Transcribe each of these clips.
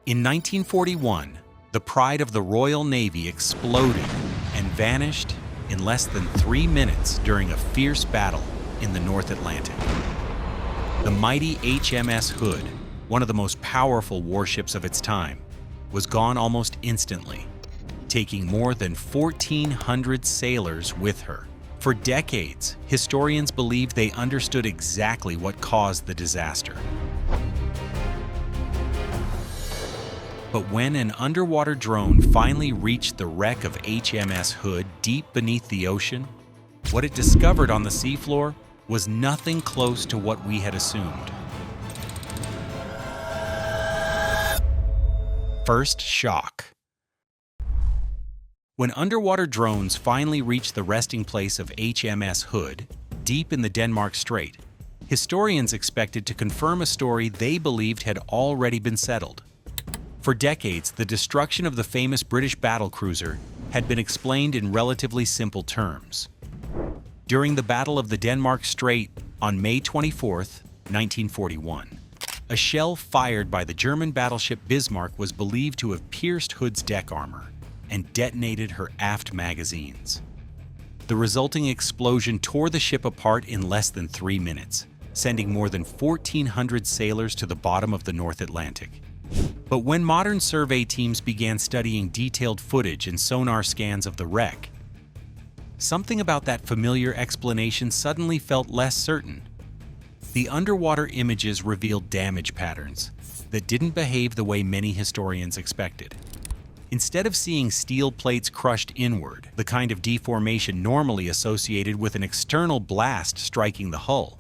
In 1941, the pride of the Royal Navy exploded and vanished in less than 3 minutes during a fierce battle in the North Atlantic. The mighty HMS Hood, one of the most powerful warships of its time, was gone almost instantly, taking more than 1,400 sailors with her. For decades, historians believed they understood exactly what caused the disaster. But when an underwater drone finally reached the wreck of HMS Hood deep beneath the ocean, what it discovered on the seafloor was nothing close to what we had assumed. First shock. When underwater drones finally reached the resting place of HMS Hood, deep in the Denmark Strait, historians expected to confirm a story they believed had already been settled. For decades, the destruction of the famous British battlecruiser had been explained in relatively simple terms. During the Battle of the Denmark Strait on May 24, 1941, a shell fired by the German battleship Bismarck was believed to have pierced Hood's deck armor and detonated her aft magazines. The resulting explosion tore the ship apart in less than 3 minutes, sending more than 1,400 sailors to the bottom of the North Atlantic. But when modern survey teams began studying detailed footage and sonar scans of the wreck, something about that familiar explanation suddenly felt less certain. The underwater images revealed damage patterns that didn't behave the way many historians expected. Instead of seeing steel plates crushed inward, the kind of deformation normally associated with an external blast striking the hull,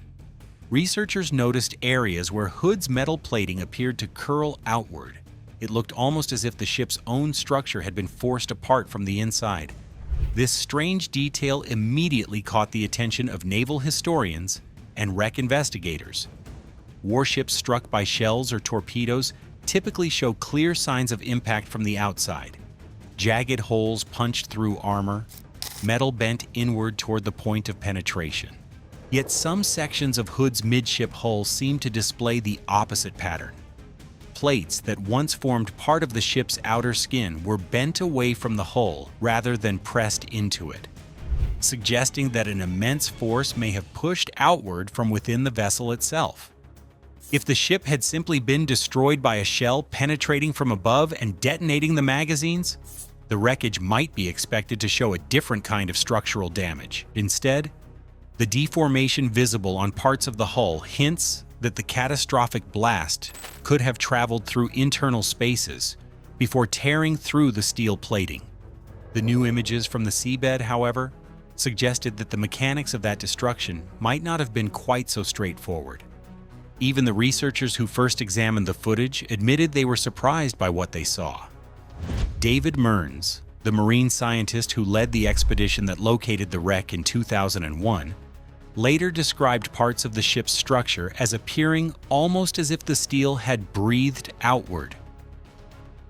researchers noticed areas where Hood's metal plating appeared to curl outward. It looked almost as if the ship's own structure had been forced apart from the inside. This strange detail immediately caught the attention of naval historians and wreck investigators. Warships struck by shells or torpedoes typically show clear signs of impact from the outside. Jagged holes punched through armor, metal bent inward toward the point of penetration. Yet some sections of Hood's midship hull seem to display the opposite pattern. Plates that once formed part of the ship's outer skin were bent away from the hull rather than pressed into it, suggesting that an immense force may have pushed outward from within the vessel itself. If the ship had simply been destroyed by a shell penetrating from above and detonating the magazines, the wreckage might be expected to show a different kind of structural damage. Instead, the deformation visible on parts of the hull hints that the catastrophic blast could have traveled through internal spaces before tearing through the steel plating. The new images from the seabed, however, suggested that the mechanics of that destruction might not have been quite so straightforward. Even the researchers who first examined the footage admitted they were surprised by what they saw. David Mearns, the marine scientist who led the expedition that located the wreck in 2001, later described parts of the ship's structure as appearing almost as if the steel had breathed outward.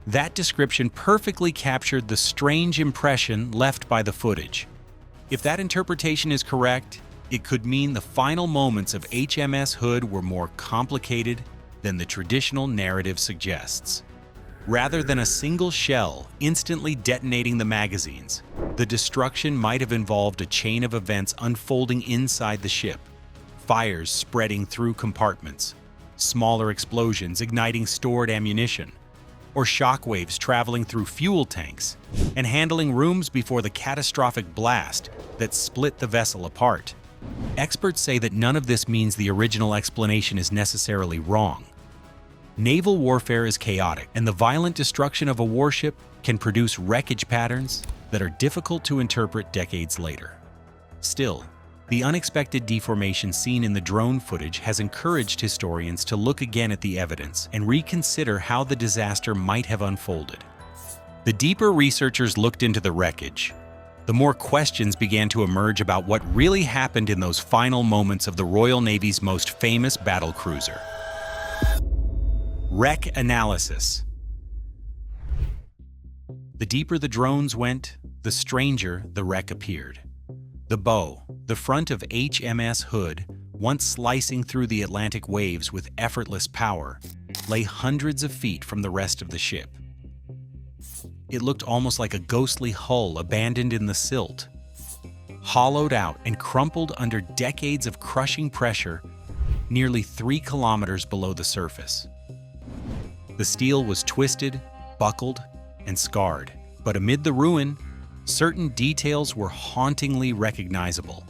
That description perfectly captured the strange impression left by the footage. If that interpretation is correct, it could mean the final moments of HMS Hood were more complicated than the traditional narrative suggests. Rather than a single shell instantly detonating the magazines, the destruction might have involved a chain of events unfolding inside the ship, fires spreading through compartments, smaller explosions igniting stored ammunition, or shockwaves traveling through fuel tanks and handling rooms before the catastrophic blast that split the vessel apart. Experts say that none of this means the original explanation is necessarily wrong. Naval warfare is chaotic, and the violent destruction of a warship can produce wreckage patterns that are difficult to interpret decades later. Still, the unexpected deformation seen in the drone footage has encouraged historians to look again at the evidence and reconsider how the disaster might have unfolded. The deeper researchers looked into the wreckage, the more questions began to emerge about what really happened in those final moments of the Royal Navy's most famous battlecruiser. Wreck analysis. The deeper the drones went, the stranger the wreck appeared. The bow, the front of HMS Hood, once slicing through the Atlantic waves with effortless power, lay hundreds of feet from the rest of the ship. It looked almost like a ghostly hull abandoned in the silt, hollowed out and crumpled under decades of crushing pressure nearly 3 kilometers below the surface. The steel was twisted, buckled, and scarred, but amid the ruin, certain details were hauntingly recognizable.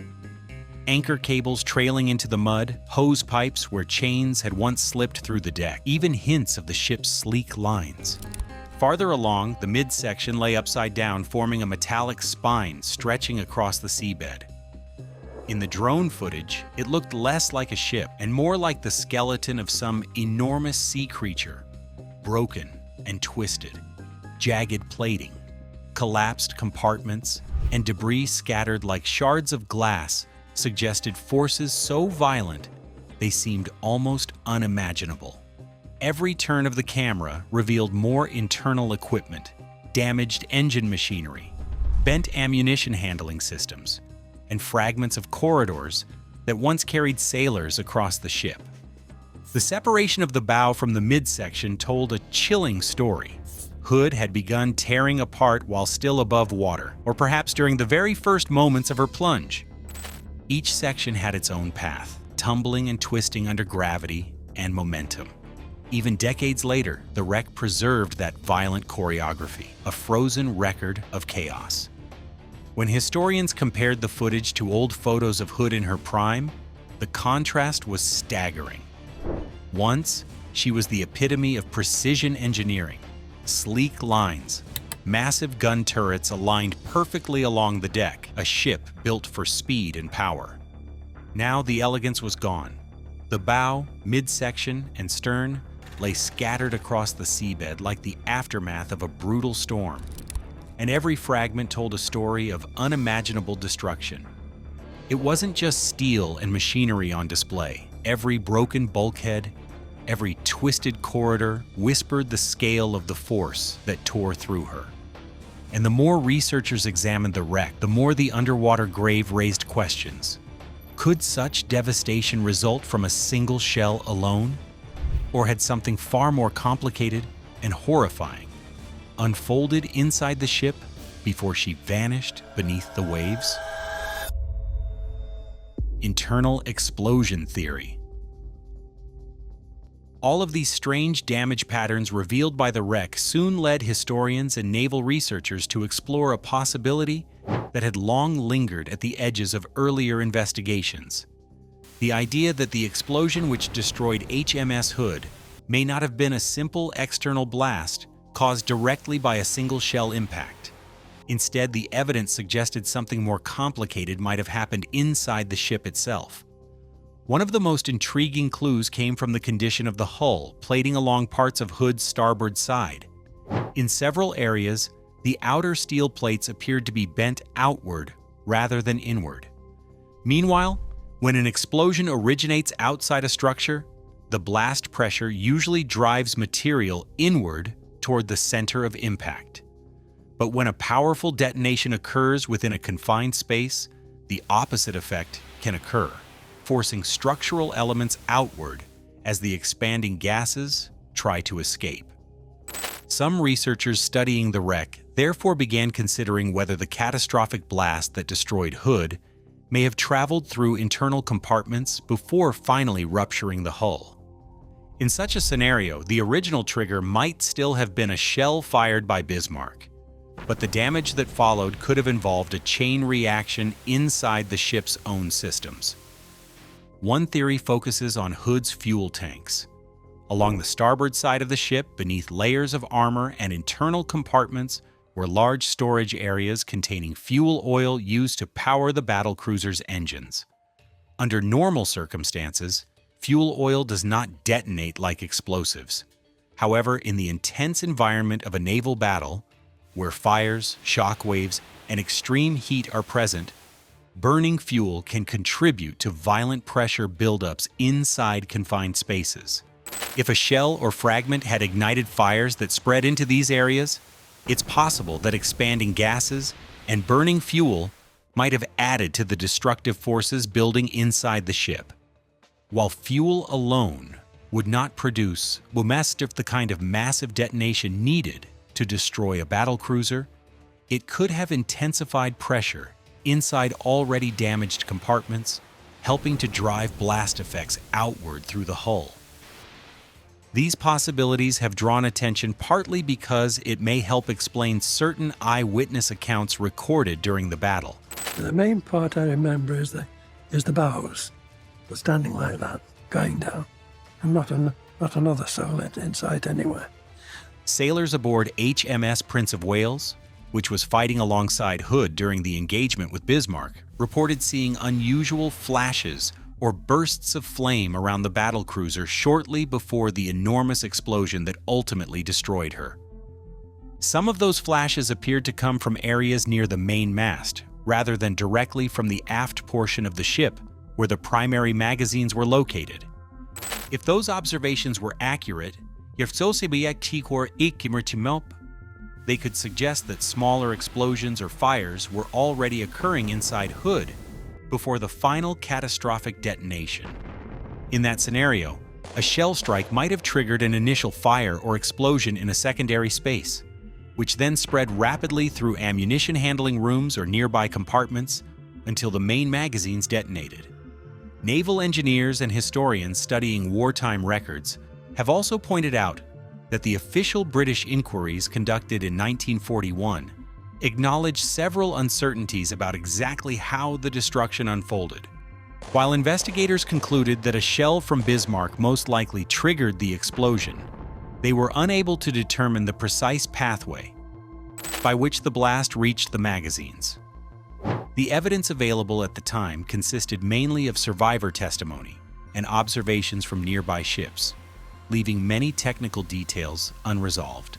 Anchor cables trailing into the mud, hose pipes where chains had once slipped through the deck, even hints of the ship's sleek lines. Farther along, the midsection lay upside down, forming a metallic spine stretching across the seabed. In the drone footage, it looked less like a ship and more like the skeleton of some enormous sea creature, broken and twisted, jagged plating, collapsed compartments, and debris scattered like shards of glass suggested forces so violent they seemed almost unimaginable. Every turn of the camera revealed more internal equipment, damaged engine machinery, bent ammunition handling systems, and fragments of corridors that once carried sailors across the ship. The separation of the bow from the midsection told a chilling story. Hood had begun tearing apart while still above water, or perhaps during the very first moments of her plunge. Each section had its own path, tumbling and twisting under gravity and momentum. Even decades later, the wreck preserved that violent choreography, a frozen record of chaos. When historians compared the footage to old photos of Hood in her prime, the contrast was staggering. Once, she was the epitome of precision engineering, sleek lines, massive gun turrets aligned perfectly along the deck, a ship built for speed and power. Now the elegance was gone. The bow, midsection, and stern lay scattered across the seabed like the aftermath of a brutal storm, and every fragment told a story of unimaginable destruction. It wasn't just steel and machinery on display. Every broken bulkhead, every twisted corridor whispered the scale of the force that tore through her. And the more researchers examined the wreck, the more the underwater grave raised questions. Could such devastation result from a single shell alone? Or had something far more complicated and horrifying unfolded inside the ship before she vanished beneath the waves? Internal explosion theory. All of these strange damage patterns revealed by the wreck soon led historians and naval researchers to explore a possibility that had long lingered at the edges of earlier investigations. The idea that the explosion which destroyed HMS Hood may not have been a simple external blast caused directly by a single shell impact. Instead, the evidence suggested something more complicated might have happened inside the ship itself. One of the most intriguing clues came from the condition of the hull, plating along parts of Hood's starboard side. In several areas, the outer steel plates appeared to be bent outward rather than inward. Meanwhile, when an explosion originates outside a structure, the blast pressure usually drives material inward toward the center of impact. But when a powerful detonation occurs within a confined space, the opposite effect can occur, forcing structural elements outward as the expanding gases try to escape. Some researchers studying the wreck therefore began considering whether the catastrophic blast that destroyed Hood may have traveled through internal compartments before finally rupturing the hull. In such a scenario, the original trigger might still have been a shell fired by Bismarck, but the damage that followed could have involved a chain reaction inside the ship's own systems. One theory focuses on Hood's fuel tanks. Along the starboard side of the ship, beneath layers of armor and internal compartments, were large storage areas containing fuel oil used to power the battlecruiser's engines. Under normal circumstances, fuel oil does not detonate like explosives. However, in the intense environment of a naval battle, where fires, shock waves, and extreme heat are present, burning fuel can contribute to violent pressure buildups inside confined spaces. If a shell or fragment had ignited fires that spread into these areas, it's possible that expanding gases and burning fuel might have added to the destructive forces building inside the ship. While fuel alone would not produce the kind of massive detonation needed to destroy a battlecruiser, it could have intensified pressure inside already damaged compartments, helping to drive blast effects outward through the hull. These possibilities have drawn attention partly because it may help explain certain eyewitness accounts recorded during the battle. The main part I remember is the bows, standing like that, going down, and not another soul in sight anywhere. Sailors aboard HMS Prince of Wales, which was fighting alongside Hood during the engagement with Bismarck, reported seeing unusual flashes or bursts of flame around the battlecruiser shortly before the enormous explosion that ultimately destroyed her. Some of those flashes appeared to come from areas near the main mast, rather than directly from the aft portion of the ship, where the primary magazines were located. If those observations were accurate, they could suggest that smaller explosions or fires were already occurring inside Hood before the final catastrophic detonation. In that scenario, a shell strike might have triggered an initial fire or explosion in a secondary space, which then spread rapidly through ammunition handling rooms or nearby compartments until the main magazines detonated. Naval engineers and historians studying wartime records have also pointed out that the official British inquiries conducted in 1941 acknowledged several uncertainties about exactly how the destruction unfolded. While investigators concluded that a shell from Bismarck most likely triggered the explosion, they were unable to determine the precise pathway by which the blast reached the magazines. The evidence available at the time consisted mainly of survivor testimony and observations from nearby ships, leaving many technical details unresolved.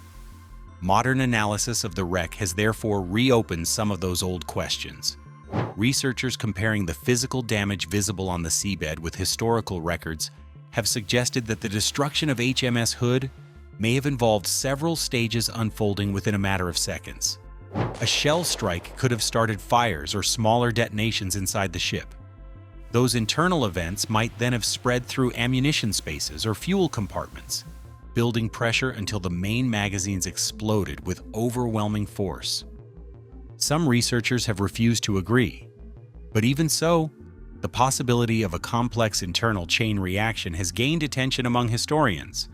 Modern analysis of the wreck has therefore reopened some of those old questions. Researchers comparing the physical damage visible on the seabed with historical records have suggested that the destruction of HMS Hood may have involved several stages unfolding within a matter of seconds. A shell strike could have started fires or smaller detonations inside the ship. Those internal events might then have spread through ammunition spaces or fuel compartments, building pressure until the main magazines exploded with overwhelming force. Some researchers have refused to agree, but even so, the possibility of a complex internal chain reaction has gained attention among historians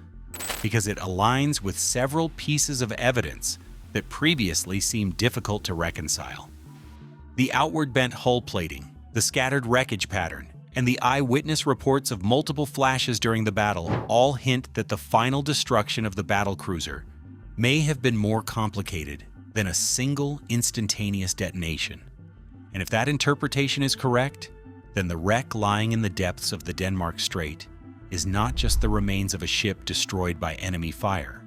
because it aligns with several pieces of evidence that previously seemed difficult to reconcile. The outward bent hull plating, the scattered wreckage pattern, and the eyewitness reports of multiple flashes during the battle all hint that the final destruction of the battlecruiser may have been more complicated than a single instantaneous detonation. And if that interpretation is correct, then the wreck lying in the depths of the Denmark Strait is not just the remains of a ship destroyed by enemy fire,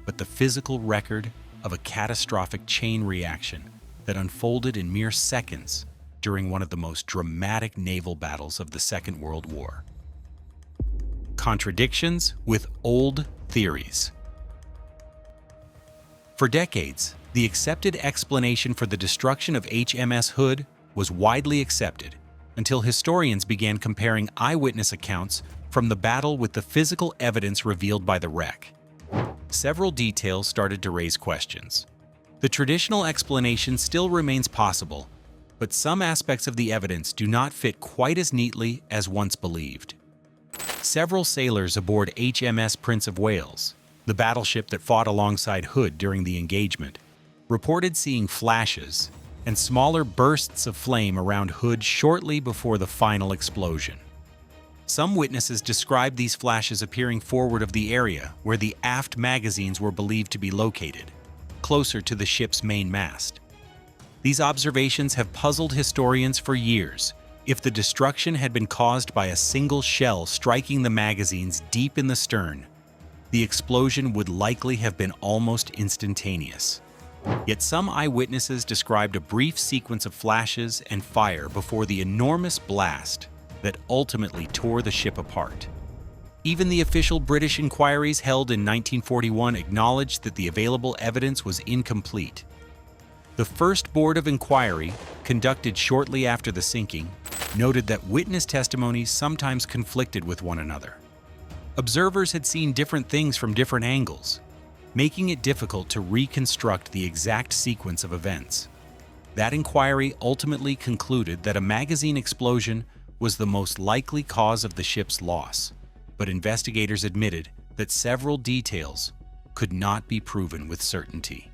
but the physical record of a catastrophic chain reaction that unfolded in mere seconds during one of the most dramatic naval battles of the Second World War. Contradictions with old theories. For decades, the accepted explanation for the destruction of HMS Hood was widely accepted until historians began comparing eyewitness accounts from the battle with the physical evidence revealed by the wreck. Several details started to raise questions. The traditional explanation still remains possible, but some aspects of the evidence do not fit quite as neatly as once believed. Several sailors aboard HMS Prince of Wales, the battleship that fought alongside Hood during the engagement, reported seeing flashes and smaller bursts of flame around Hood shortly before the final explosion. Some witnesses described these flashes appearing forward of the area where the aft magazines were believed to be located, closer to the ship's main mast. These observations have puzzled historians for years. If the destruction had been caused by a single shell striking the magazines deep in the stern, the explosion would likely have been almost instantaneous. Yet some eyewitnesses described a brief sequence of flashes and fire before the enormous blast that ultimately tore the ship apart. Even the official British inquiries held in 1941 acknowledged that the available evidence was incomplete. The first Board of Inquiry, conducted shortly after the sinking, noted that witness testimonies sometimes conflicted with one another. Observers had seen different things from different angles, making it difficult to reconstruct the exact sequence of events. That inquiry ultimately concluded that a magazine explosion was the most likely cause of the ship's loss, but investigators admitted that several details could not be proven with certainty.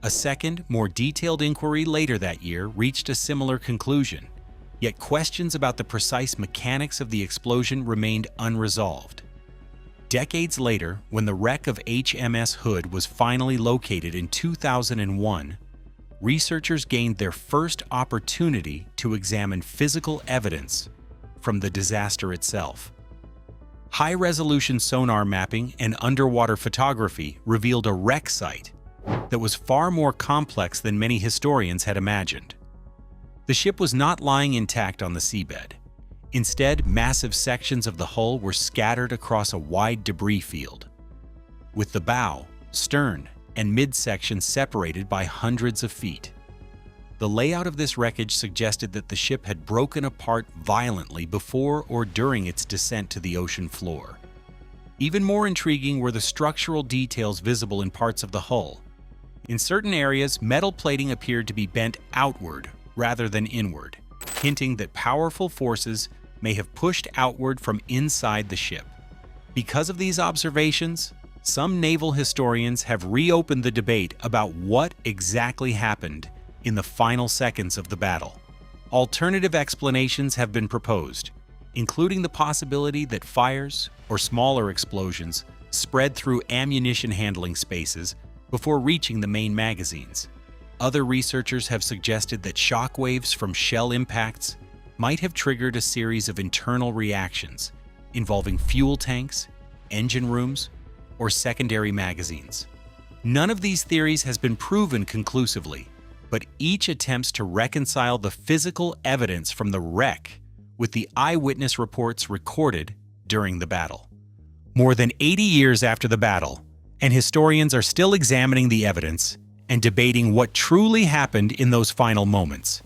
A second, more detailed inquiry later that year reached a similar conclusion, yet questions about the precise mechanics of the explosion remained unresolved. Decades later, when the wreck of HMS Hood was finally located in 2001, researchers gained their first opportunity to examine physical evidence from the disaster itself. High-resolution sonar mapping and underwater photography revealed a wreck site that was far more complex than many historians had imagined. The ship was not lying intact on the seabed. Instead, massive sections of the hull were scattered across a wide debris field, with the bow, stern, and midsection separated by hundreds of feet. The layout of this wreckage suggested that the ship had broken apart violently before or during its descent to the ocean floor. Even more intriguing were the structural details visible in parts of the hull. In certain areas, metal plating appeared to be bent outward rather than inward, hinting that powerful forces may have pushed outward from inside the ship. Because of these observations, some naval historians have reopened the debate about what exactly happened in the final seconds of the battle. Alternative explanations have been proposed, including the possibility that fires or smaller explosions spread through ammunition handling spaces before reaching the main magazines. Other researchers have suggested that shock waves from shell impacts might have triggered a series of internal reactions involving fuel tanks, engine rooms, or secondary magazines. None of these theories has been proven conclusively, but each attempts to reconcile the physical evidence from the wreck with the eyewitness reports recorded during the battle. More than 80 years after the battle, and historians are still examining the evidence and debating what truly happened in those final moments.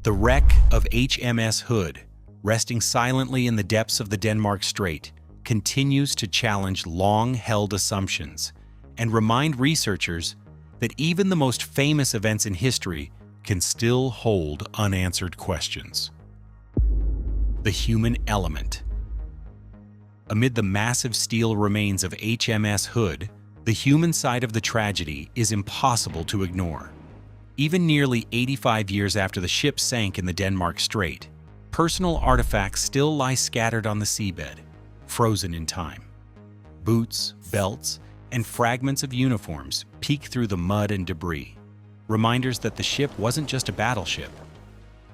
The wreck of HMS Hood, resting silently in the depths of the Denmark Strait, continues to challenge long-held assumptions and remind researchers that even the most famous events in history can still hold unanswered questions. The human element. Amid the massive steel remains of HMS Hood, the human side of the tragedy is impossible to ignore. Even nearly 85 years after the ship sank in the Denmark Strait, personal artifacts still lie scattered on the seabed, frozen in time. Boots, belts, and fragments of uniforms peek through the mud and debris, reminders that the ship wasn't just a battleship.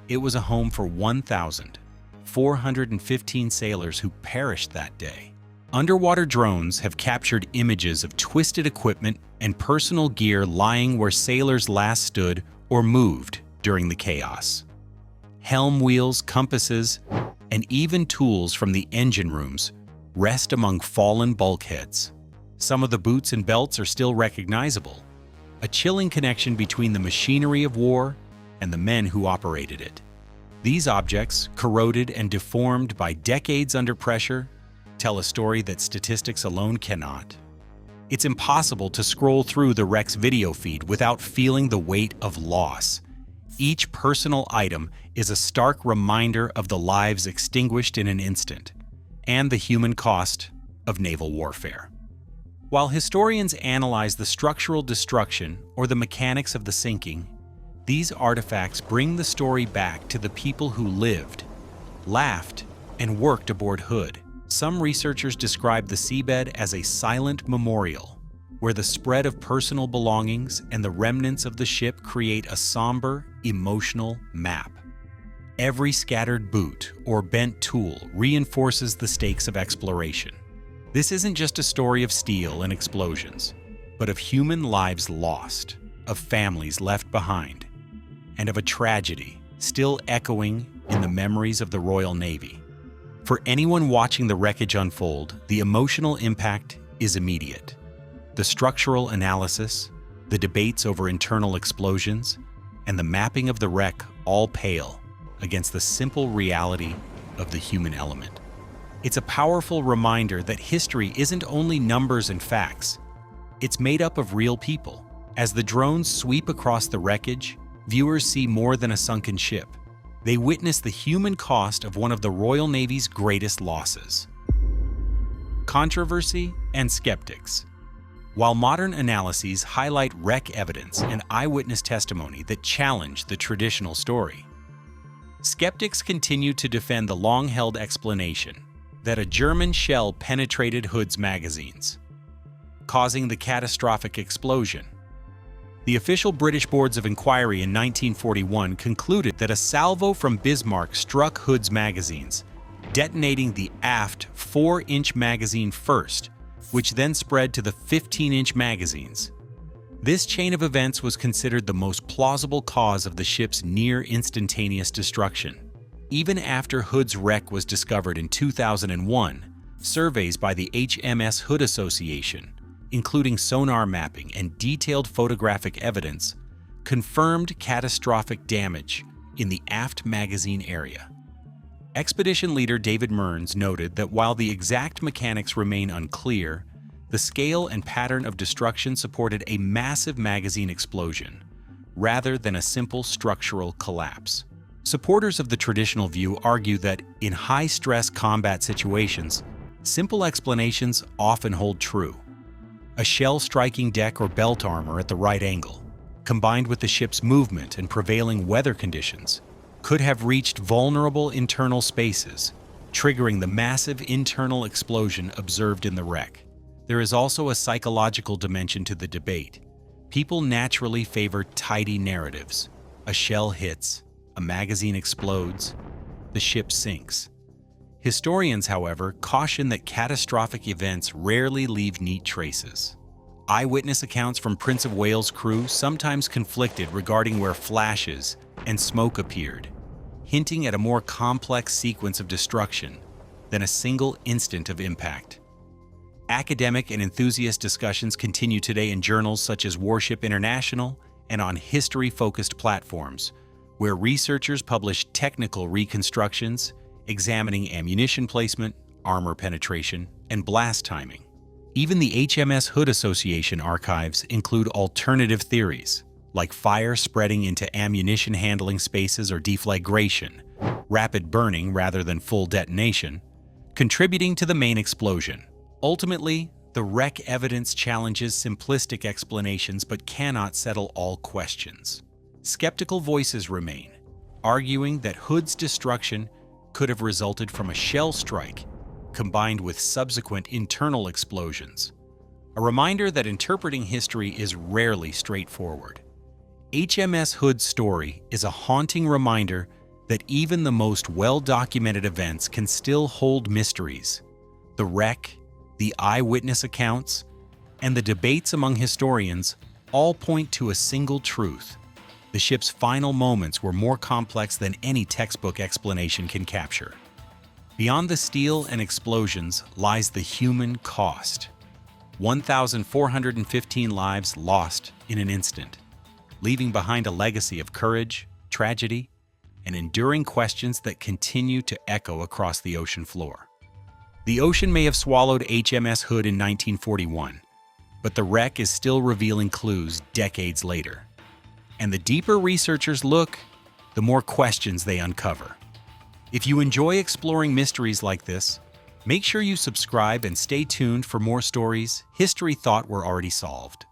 It was a home for 1,415 sailors who perished that day. Underwater drones have captured images of twisted equipment and personal gear lying where sailors last stood or moved during the chaos. Helm wheels, compasses, and even tools from the engine rooms rest among fallen bulkheads. Some of the boots and belts are still recognizable, a chilling connection between the machinery of war and the men who operated it. These objects, corroded and deformed by decades under pressure, tell a story that statistics alone cannot. It's impossible to scroll through the wreck's video feed without feeling the weight of loss. Each personal item is a stark reminder of the lives extinguished in an instant, and the human cost of naval warfare. While historians analyze the structural destruction or the mechanics of the sinking, these artifacts bring the story back to the people who lived, laughed, and worked aboard Hood. Some researchers describe the seabed as a silent memorial, where the spread of personal belongings and the remnants of the ship create a somber, emotional map. Every scattered boot or bent tool reinforces the stakes of exploration. This isn't just a story of steel and explosions, but of human lives lost, of families left behind, and of a tragedy still echoing in the memories of the Royal Navy. For anyone watching the wreckage unfold, the emotional impact is immediate. The structural analysis, the debates over internal explosions, and the mapping of the wreck all pale against the simple reality of the human element. It's a powerful reminder that history isn't only numbers and facts. It's made up of real people. As the drones sweep across the wreckage, viewers see more than a sunken ship. They witness the human cost of one of the Royal Navy's greatest losses. Controversy and skeptics. While modern analyses highlight wreck evidence and eyewitness testimony that challenge the traditional story, skeptics continue to defend the long-held explanation that a German shell penetrated Hood's magazines, causing the catastrophic explosion. The official British Boards of Inquiry in 1941 concluded that a salvo from Bismarck struck Hood's magazines, detonating the aft 4-inch magazine first, which then spread to the 15-inch magazines. This chain of events was considered the most plausible cause of the ship's near-instantaneous destruction. Even after Hood's wreck was discovered in 2001, surveys by the HMS Hood Association, including sonar mapping and detailed photographic evidence, confirmed catastrophic damage in the aft magazine area. Expedition leader David Mearns noted that while the exact mechanics remain unclear, the scale and pattern of destruction supported a massive magazine explosion, rather than a simple structural collapse. Supporters of the traditional view argue that in high-stress combat situations, simple explanations often hold true. A shell striking deck or belt armor at the right angle, combined with the ship's movement and prevailing weather conditions, could have reached vulnerable internal spaces, triggering the massive internal explosion observed in the wreck. There is also a psychological dimension to the debate. People naturally favor tidy narratives. A shell hits, a magazine explodes, the ship sinks. Historians, however, caution that catastrophic events rarely leave neat traces. Eyewitness accounts from Prince of Wales' crew sometimes conflicted regarding where flashes and smoke appeared, hinting at a more complex sequence of destruction than a single instant of impact. Academic and enthusiast discussions continue today in journals such as Warship International and on history-focused platforms, where researchers publish technical reconstructions examining ammunition placement, armor penetration, and blast timing. Even the HMS Hood Association archives include alternative theories, like fire spreading into ammunition handling spaces or deflagration, rapid burning rather than full detonation, contributing to the main explosion. Ultimately, the wreck evidence challenges simplistic explanations but cannot settle all questions. Skeptical voices remain, arguing that Hood's destruction could have resulted from a shell strike combined with subsequent internal explosions. A reminder that interpreting history is rarely straightforward. HMS Hood's story is a haunting reminder that even the most well-documented events can still hold mysteries. The wreck, the eyewitness accounts, and the debates among historians all point to a single truth. The ship's final moments were more complex than any textbook explanation can capture. Beyond the steel and explosions lies the human cost. 1,415 lives lost in an instant, leaving behind a legacy of courage, tragedy, and enduring questions that continue to echo across the ocean floor. The ocean may have swallowed HMS Hood in 1941, but the wreck is still revealing clues decades later. And the deeper researchers look, the more questions they uncover. If you enjoy exploring mysteries like this, make sure you subscribe and stay tuned for more stories history thought were already solved.